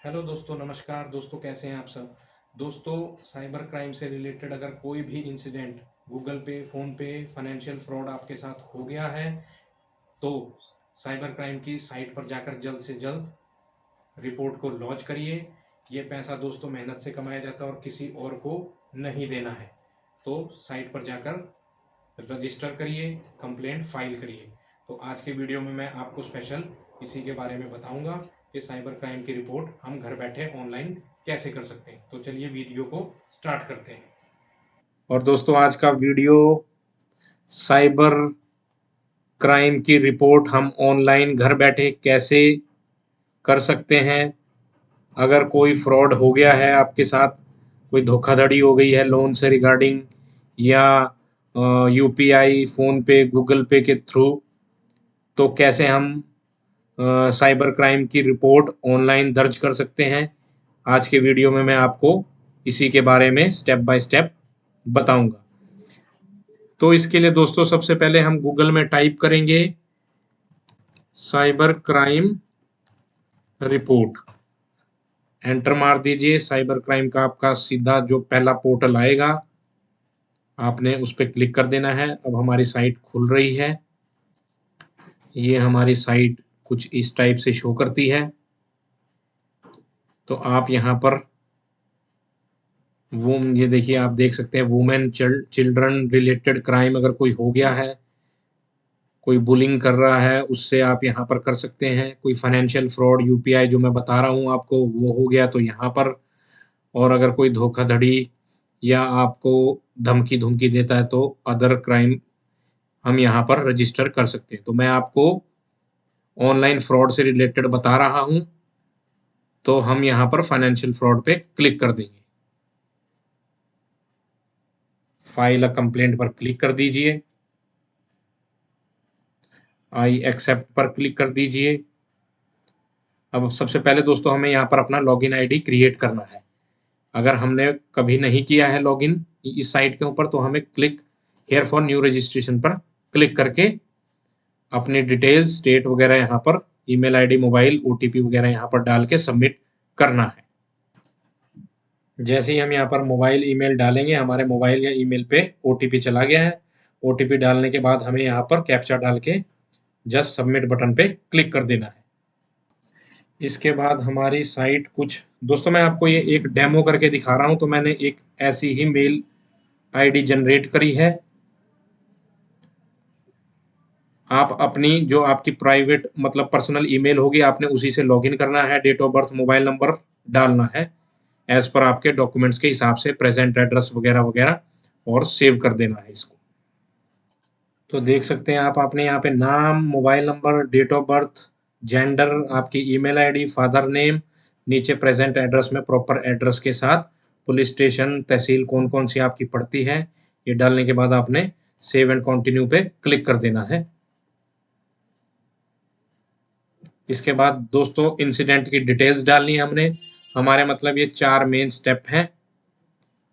Hello दोस्तों, नमस्कार दोस्तों, कैसे हैं आप सब। दोस्तों, साइबर क्राइम से रिलेटेड अगर कोई भी इंसिडेंट गूगल पे, फ़ोन पे, फाइनेंशियल फ्रॉड आपके साथ हो गया है तो साइबर क्राइम की साइट पर जाकर जल्द से जल्द रिपोर्ट को लॉन्च करिए। ये पैसा दोस्तों मेहनत से कमाया जाता है और किसी और को नहीं देना है। तो साइट पर जाकर रजिस्टर करिए, कंप्लेंट फाइल करिए। तो आज के वीडियो में मैं आपको स्पेशल इसी के बारे में बताऊंगा कि साइबर क्राइम की रिपोर्ट हम घर बैठे ऑनलाइन कैसे कर सकते हैं। तो चलिए वीडियो को स्टार्ट करते हैं। और दोस्तों, आज का वीडियो साइबर क्राइम की रिपोर्ट हम ऑनलाइन घर बैठे कैसे कर सकते हैं। अगर कोई फ्रॉड हो गया है आपके साथ, कोई धोखाधड़ी हो गई है लोन से रिगार्डिंग, या यूपीआई, फोन पे, गूगल पे के थ्रू, तो कैसे हम साइबर क्राइम की रिपोर्ट ऑनलाइन दर्ज कर सकते हैं। आज के वीडियो में मैं आपको इसी के बारे में स्टेप बाय स्टेप बताऊंगा। तो इसके लिए दोस्तों सबसे पहले हम गूगल में टाइप करेंगे साइबर क्राइम रिपोर्ट, एंटर मार दीजिए। साइबर क्राइम का आपका सीधा जो पहला पोर्टल आएगा आपने उस पर क्लिक कर देना है। अब हमारी साइट खुल रही है। ये हमारी साइट कुछ इस टाइप से शो करती है। तो आप यहाँ पर वो ये देखिए, आप देख सकते हैं वुमेन चिल्ड्रन रिलेटेड क्राइम अगर कोई हो गया है, कोई बुलिंग कर रहा है, उससे आप यहाँ पर कर सकते हैं। कोई फाइनेंशियल फ्रॉड, यूपीआई जो मैं बता रहा हूँ आपको वो हो गया तो यहाँ पर। और अगर कोई धोखाधड़ी या आपको धमकी धमकी देता है तो अदर क्राइम हम यहाँ पर रजिस्टर कर सकते हैं। तो मैं आपको ऑनलाइन फ्रॉड से रिलेटेड बता रहा हूँ, तो हम यहाँ पर फाइनेंशियल फ्रॉड पे क्लिक कर देंगे। फाइल अ कंप्लेंट पर क्लिक कर दीजिए। आई एक्सेप्ट पर क्लिक कर दीजिए। अब सबसे पहले दोस्तों हमें यहाँ पर अपना लॉगिन आईडी क्रिएट करना है। अगर हमने कभी नहीं किया है लॉगिन इस साइट के ऊपर, तो हमें click here for new registration पर क्लिक करके अपनी डिटेल्स, स्टेट वगैरह यहाँ पर, ईमेल आईडी, मोबाइल, ओटीपी वगैरह यहाँ पर डाल के सबमिट करना है। जैसे ही हम यहाँ पर मोबाइल ईमेल डालेंगे, हमारे मोबाइल या ईमेल पे ओटीपी चला गया है। ओटीपी डालने के बाद हमें यहाँ पर कैप्चा डाल के जस्ट सबमिट बटन पे क्लिक कर देना है। इसके बाद हमारी साइट कुछ दोस्तों, मैं आपको ये एक डेमो करके दिखा रहा हूँ। तो मैंने एक ऐसी ही मेल आईडी जनरेट करी है। आप अपनी जो आपकी प्राइवेट मतलब पर्सनल ईमेल होगी, आपने उसी से लॉगिन करना है। Date of birth, mobile number डालना है एज पर आपके डॉक्यूमेंट्स के हिसाब से, प्रेजेंट एड्रेस वगैरह वगैरह, और सेव कर देना है इसको। तो देख सकते हैं आप, आपने यहाँ पे नाम, mobile number, date of birth, gender, आपकी ईमेल आईडी, फादर नेम, नीचे प्रेजेंट एड्रेस में प्रॉपर एड्रेस के साथ पुलिस स्टेशन, तहसील कौन कौन सी आपकी पड़ती है, ये डालने के बाद आपने सेव एंड कंटिन्यू पे क्लिक कर देना है। इसके बाद दोस्तों इंसिडेंट की डिटेल्स डालनी है हमने। हमारे मतलब ये 4 मेन स्टेप हैं।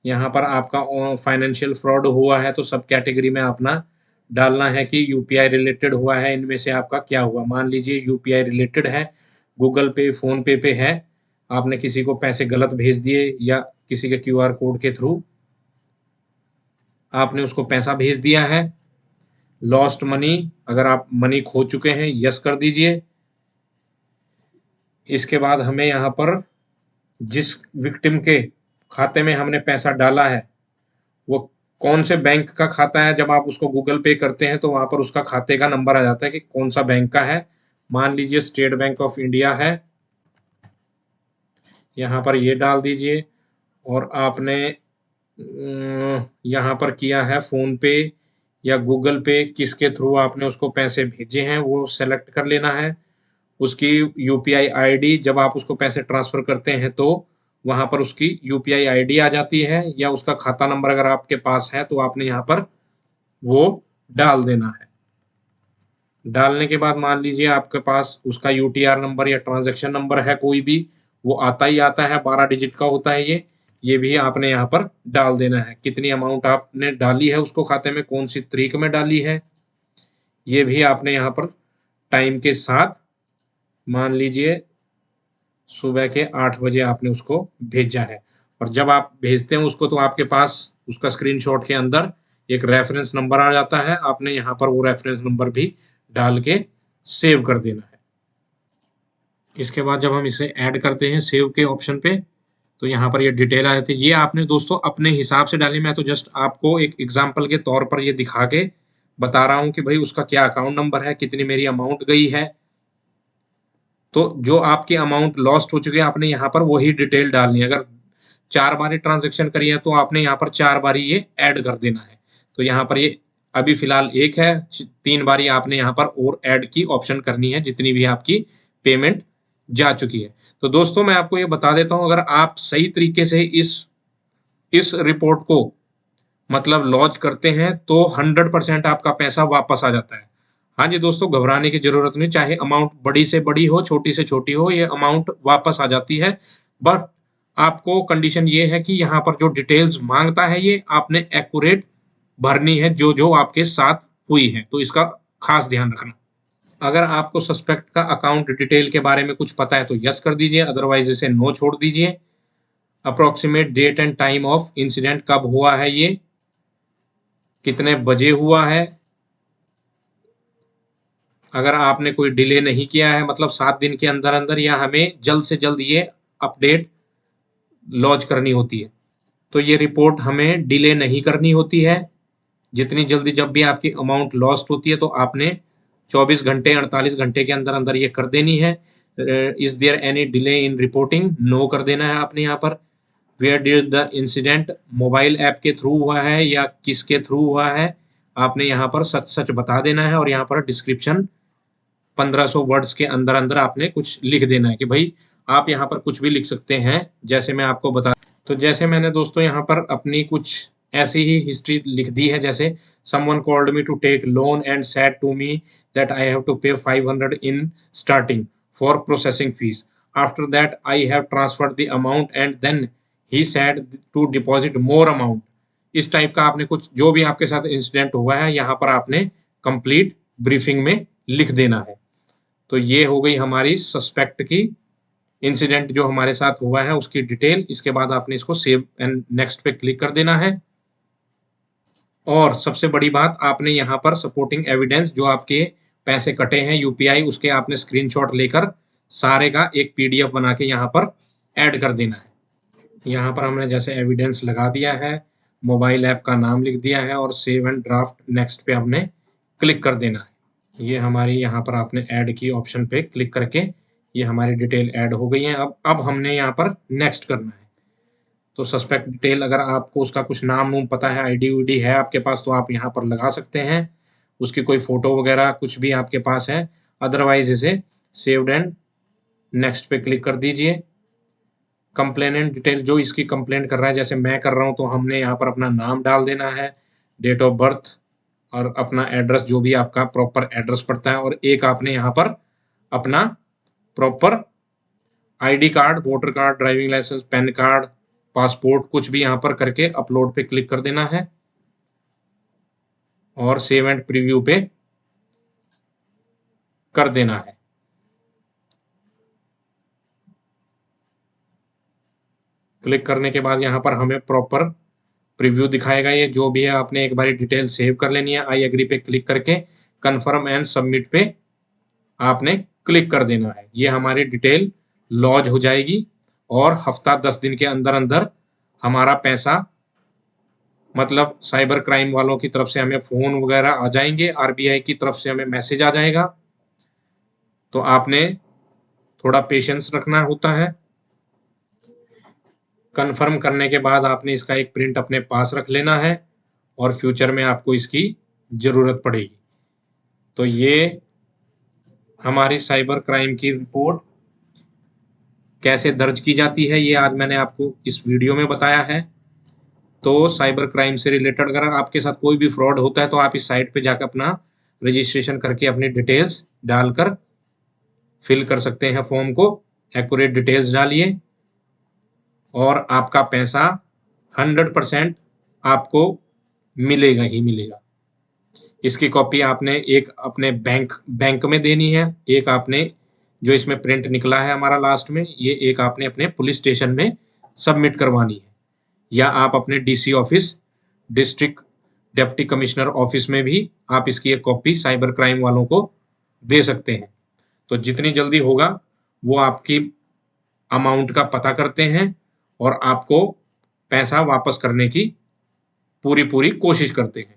यहाँ पर आपका फाइनेंशियल फ्रॉड हुआ है तो सब कैटेगरी में अपना डालना है कि यूपीआई रिलेटेड हुआ है, इनमें से आपका क्या हुआ। मान लीजिए यूपीआई रिलेटेड है, गूगल पे, फोन पे पे है, आपने किसी को पैसे गलत भेज दिए या किसी के क्यूआर कोड के थ्रू आपने उसको पैसा भेज दिया है। लॉस्ट मनी, अगर आप मनी खो चुके हैं, यस कर दीजिए। इसके बाद हमें यहाँ पर जिस विक्टिम के खाते में हमने पैसा डाला है वो कौन से बैंक का खाता है, जब आप उसको गूगल पे करते हैं तो वहां पर उसका खाते का नंबर आ जाता है कि कौन सा बैंक का है। मान लीजिए स्टेट बैंक ऑफ इंडिया है, यहाँ पर ये डाल दीजिए। और आपने यहाँ पर किया है फोन पे या गूगल पे, किसके थ्रू आपने उसको पैसे भेजे हैं वो सेलेक्ट कर लेना है। उसकी यूपीआई आईडी, जब आप उसको पैसे ट्रांसफर करते हैं तो वहां पर उसकी यूपीआई आईडी आ जाती है, या उसका खाता नंबर अगर आपके पास है तो आपने यहाँ पर वो डाल देना है। डालने के बाद मान लीजिए आपके पास उसका यूटीआर नंबर या ट्रांजैक्शन नंबर है कोई भी, वो आता ही आता है, 12 डिजिट का होता है ये भी आपने यहाँ पर डाल देना है। कितनी अमाउंट आपने डाली है उसको खाते में, कौन सी तारीख में डाली है, ये भी आपने यहाँ पर टाइम के साथ मान लीजिए सुबह के 8 बजे आपने उसको भेजा है। और जब आप भेजते हैं उसको तो आपके पास उसका स्क्रीनशॉट के अंदर एक रेफरेंस नंबर आ जाता है, आपने यहाँ पर वो रेफरेंस नंबर भी डाल के सेव कर देना है। इसके बाद जब हम इसे ऐड करते हैं सेव के ऑप्शन पे, तो यहाँ पर ये डिटेल आ जाती है। ये आपने दोस्तों अपने हिसाब से डाली, मैं तो जस्ट आपको एक एग्जाम्पल के तौर पर ये दिखा के बता रहा हूँ कि भाई उसका क्या अकाउंट नंबर है, कितनी मेरी अमाउंट गई है। तो जो आपकी अमाउंट लॉस्ट हो चुकी है आपने यहाँ पर वही डिटेल डालनी है। अगर 4 बारी ट्रांजेक्शन करी है तो आपने यहाँ पर 4 बारी ये ऐड कर देना है। तो यहाँ पर ये अभी फिलहाल 1 है, 3 बारी आपने यहाँ पर और ऐड की ऑप्शन करनी है जितनी भी आपकी पेमेंट जा चुकी है। तो दोस्तों मैं आपको ये बता देता हूँ, अगर आप सही तरीके से इस रिपोर्ट को मतलब लॉन्च करते हैं तो 100% आपका पैसा वापस आ जाता है। हाँ जी दोस्तों, घबराने की जरूरत नहीं, चाहे अमाउंट बड़ी से बड़ी हो छोटी से छोटी हो, ये अमाउंट वापस आ जाती है। बट आपको कंडीशन ये है कि यहाँ पर जो डिटेल्स मांगता है ये आपने एक्यूरेट भरनी है, जो जो आपके साथ हुई है, तो इसका खास ध्यान रखना। अगर आपको सस्पेक्ट का अकाउंट डिटेल के बारे में कुछ पता है तो यस कर दीजिए, अदरवाइज इसे नो छोड़ दीजिए। Approximate date and time of incident, कब हुआ है ये, कितने बजे हुआ है। अगर आपने कोई डिले नहीं किया है मतलब 7 दिन के अंदर अंदर, या हमें जल्द से जल्द ये अपडेट लॉन्च करनी होती है, तो ये रिपोर्ट हमें डिले नहीं करनी होती है। जितनी जल्दी जब भी आपकी अमाउंट लॉस्ट होती है तो आपने 24 घंटे 48 घंटे के अंदर अंदर ये कर देनी है। Is there any delay in reporting, no कर देना है आपने यहाँ पर। Where did the incident, mobile app के थ्रू हुआ है या किसके थ्रू हुआ है, आपने यहाँ पर सच सच बता देना है। और यहाँ पर डिस्क्रिप्शन 1500 वर्ड्स के अंदर अंदर आपने कुछ लिख देना है कि भाई आप यहाँ पर कुछ भी लिख सकते हैं। जैसे मैं आपको बता, तो जैसे मैंने दोस्तों यहाँ पर अपनी कुछ ऐसी ही हिस्ट्री लिख दी है, जैसे someone called me to take loan and said to me that I have to pay 500 in starting for processing fees, after that I have transferred the amount and then he said to deposit more amount. इस type का आपने कुछ जो भी आपके साथ incident हुआ है यहाँ पर आपने कंप्लीट ब्रीफिंग में लिख देना है। तो ये हो गई हमारी सस्पेक्ट की इंसिडेंट जो हमारे साथ हुआ है उसकी डिटेल। इसके बाद आपने इसको सेव एंड नेक्स्ट पे क्लिक कर देना है। और सबसे बड़ी बात, आपने यहाँ पर सपोर्टिंग एविडेंस जो आपके पैसे कटे हैं यूपीआई, उसके आपने स्क्रीनशॉट लेकर सारे का एक पीडीएफ बना के यहाँ पर ऐड कर देना है। यहाँ पर हमने जैसे एविडेंस लगा दिया है, मोबाइल ऐप का नाम लिख दिया है और सेव एंड ड्राफ्ट नेक्स्ट पे हमने क्लिक कर देना है। ये हमारी यहाँ पर आपने ऐड की ऑप्शन पे क्लिक करके ये हमारी डिटेल ऐड हो गई है। अब हमने यहाँ पर नेक्स्ट करना है। तो सस्पेक्ट डिटेल, अगर आपको उसका कुछ नाम नूम पता है, आईडी उडी है आपके पास, तो आप यहाँ पर लगा सकते हैं। उसकी कोई फोटो वगैरह कुछ भी आपके पास है, अदरवाइज इसे सेव्ड एंड नेक्स्ट पे क्लिक कर दीजिए। कंप्लेनेंट डिटेल, जो इसकी कंप्लेंट कर रहा है, जैसे मैं कर रहा हूँ, तो हमने यहाँ पर अपना नाम डाल देना है, डेट ऑफ बर्थ और अपना एड्रेस, जो भी आपका प्रॉपर एड्रेस पड़ता है। और एक आपने यहाँ पर अपना proper ID card, voter card, driving licence, PAN card, passport कुछ भी यहाँ पर करके अपलोड पे क्लिक कर देना है और सेव एंड प्रीव्यू पे कर देना है। क्लिक करने के बाद यहाँ पर हमें प्रॉपर प्रीव्यू दिखाएगा। ये जो भी है आपने एक बारी डिटेल सेव कर लेनी है। आई एग्री पे क्लिक करके कन्फर्म एंड सबमिट पे आपने क्लिक कर देना है। ये हमारी डिटेल लॉन्च हो जाएगी और हफ्ता 10 दिन के अंदर अंदर हमारा पैसा मतलब साइबर क्राइम वालों की तरफ से हमें फोन वगैरह आ जाएंगे, आरबीआई की तरफ से हमें मैसेज आ जाएगा। तो आपने थोड़ा पेशेंस रखना होता है। कंफर्म करने के बाद आपने इसका एक प्रिंट अपने पास रख लेना है और फ्यूचर में आपको इसकी ज़रूरत पड़ेगी। तो ये हमारी साइबर क्राइम की रिपोर्ट कैसे दर्ज की जाती है, ये आज मैंने आपको इस वीडियो में बताया है। तो साइबर क्राइम से रिलेटेड अगर आपके साथ कोई भी फ्रॉड होता है तो आप इस साइट पे जाकर अपना रजिस्ट्रेशन करके अपनी डिटेल्स डालकर फिल कर सकते हैं फॉर्म को। एक्यूरेट डिटेल्स डालिए और आपका पैसा 100% आपको मिलेगा ही मिलेगा। इसकी कॉपी आपने एक अपने बैंक में देनी है, एक आपने जो इसमें प्रिंट निकला है हमारा लास्ट में, ये एक आपने अपने पुलिस स्टेशन में सबमिट करवानी है, या आप अपने DC office, district deputy commissioner office में भी आप इसकी एक कॉपी साइबर क्राइम वालों को दे सकते हैं। तो जितनी जल्दी होगा वो आपकी अमाउंट का पता करते हैं और आपको पैसा वापस करने की पूरी कोशिश करते हैं।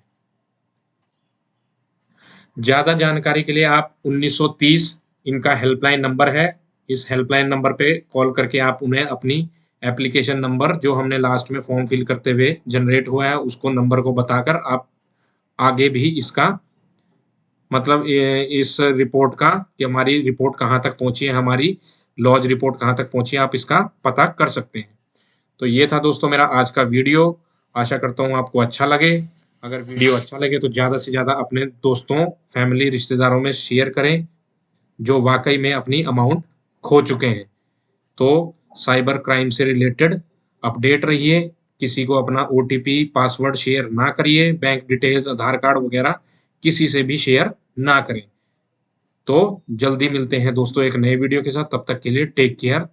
ज्यादा जानकारी के लिए आप 1930 इनका हेल्पलाइन नंबर है, इस हेल्पलाइन नंबर पे कॉल करके आप उन्हें अपनी एप्लीकेशन नंबर जो हमने लास्ट में फॉर्म फिल करते हुए जनरेट हुआ है उसको नंबर को बताकर आप आगे भी इसका मतलब इस रिपोर्ट का कि हमारी रिपोर्ट कहाँ तक पहुंची है, हमारी लॉज रिपोर्ट कहाँ तक पहुंची है, आप इसका पता कर सकते हैं। तो ये था दोस्तों मेरा आज का वीडियो, आशा करता हूँ आपको अच्छा लगे। अगर वीडियो अच्छा लगे तो ज़्यादा से ज़्यादा अपने दोस्तों, फैमिली, रिश्तेदारों में शेयर करें जो वाकई में अपनी अमाउंट खो चुके हैं। तो साइबर क्राइम से रिलेटेड अपडेट रहिए, किसी को अपना OTP पासवर्ड शेयर ना करिए, बैंक डिटेल्स, आधार कार्ड वगैरह किसी से भी शेयर ना करें। तो जल्दी मिलते हैं दोस्तों एक नए वीडियो के साथ, तब तक के लिए टेक केयर।